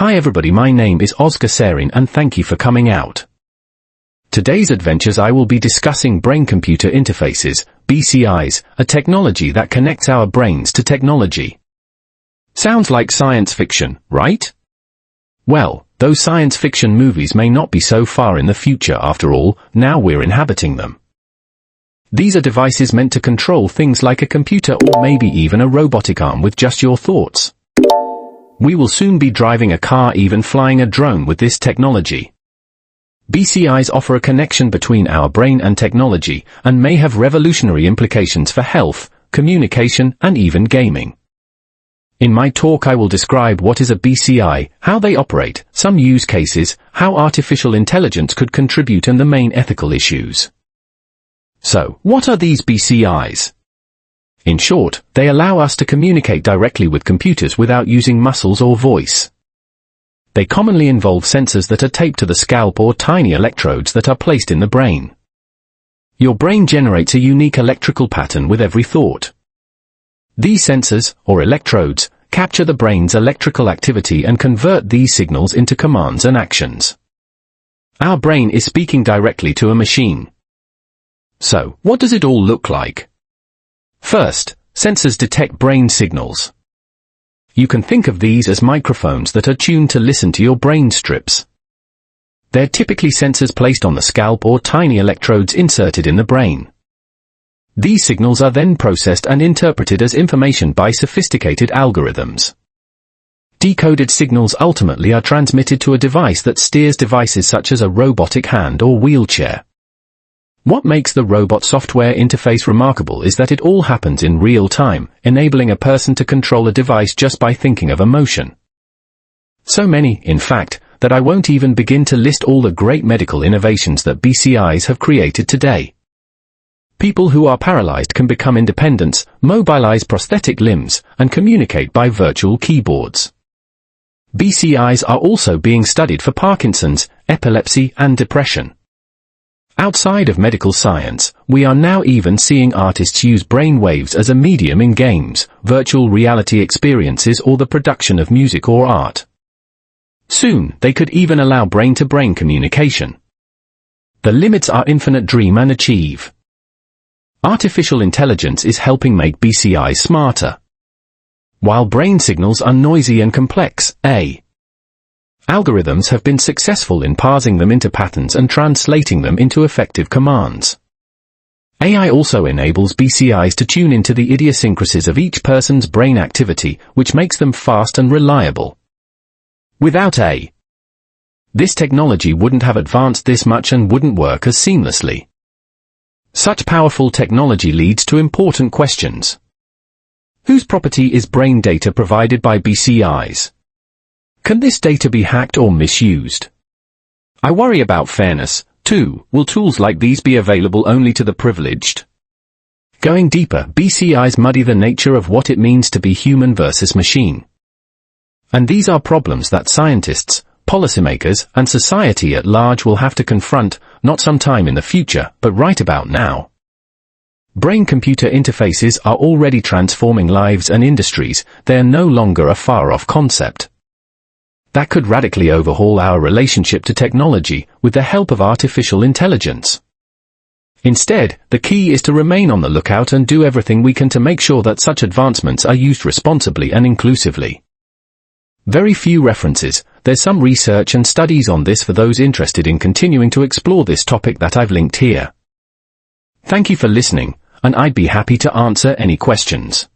Hi everybody, my name is Oscar Sarin and thank you for coming out. Today's adventures I will be discussing brain-computer interfaces, BCIs, a technology that connects our brains to technology. Sounds like science fiction, right? Well, those science fiction movies may not be so far in the future after all, now we're inhabiting them. These are devices meant to control things like a computer or maybe even a robotic arm with just your thoughts. We will soon be driving a car, even flying a drone with this technology. BCIs offer a connection between our brain and technology, and may have revolutionary implications for health, communication, and even gaming. In my talk I will describe what is a BCI, how they operate, some use cases, how artificial intelligence could contribute, and the main ethical issues. So, what are these BCIs? In short, they allow us to communicate directly with computers without using muscles or voice. They commonly involve sensors that are taped to the scalp or tiny electrodes that are placed in the brain. Your brain generates a unique electrical pattern with every thought. These sensors, or electrodes, capture the brain's electrical activity and convert these signals into commands and actions. Our brain is speaking directly to a machine. So, what does it all look like? First, sensors detect brain signals. You can think of these as microphones that are tuned to listen to your brain strips. They're typically sensors placed on the scalp or tiny electrodes inserted in the brain. These signals are then processed and interpreted as information by sophisticated algorithms. Decoded signals ultimately are transmitted to a device that steers devices such as a robotic hand or wheelchair. What makes the robot software interface remarkable is that it all happens in real time, enabling a person to control a device just by thinking of a motion. So many, in fact, that I won't even begin to list all the great medical innovations that BCIs have created today. People who are paralyzed can become independent, mobilize prosthetic limbs, and communicate by virtual keyboards. BCIs are also being studied for Parkinson's, epilepsy, and depression. Outside of medical science, we are now even seeing artists use brain waves as a medium in games, virtual reality experiences, or the production of music or art. Soon, they could even allow brain-to-brain communication. The limits are infinite. Dream and achieve. Artificial intelligence is helping make BCIs smarter. While brain signals are noisy and complex, algorithms have been successful in parsing them into patterns and translating them into effective commands. AI also enables BCIs to tune into the idiosyncrasies of each person's brain activity, which makes them fast and reliable. Without this technology wouldn't have advanced this much and wouldn't work as seamlessly. Such powerful technology leads to important questions. Whose property is brain data provided by BCIs? Can this data be hacked or misused? I worry about fairness, too. Will tools like these be available only to the privileged? Going deeper, BCIs muddy the nature of what it means to be human versus machine. And these are problems that scientists, policymakers, and society at large will have to confront, not sometime in the future, but right about now. Brain-computer interfaces are already transforming lives and industries. They are no longer a far-off concept. That could radically overhaul our relationship to technology, with the help of artificial intelligence. Instead, the key is to remain on the lookout and do everything we can to make sure that such advancements are used responsibly and inclusively. Very few references. There's some research and studies on this for those interested in continuing to explore this topic that I've linked here. Thank you for listening, and I'd be happy to answer any questions.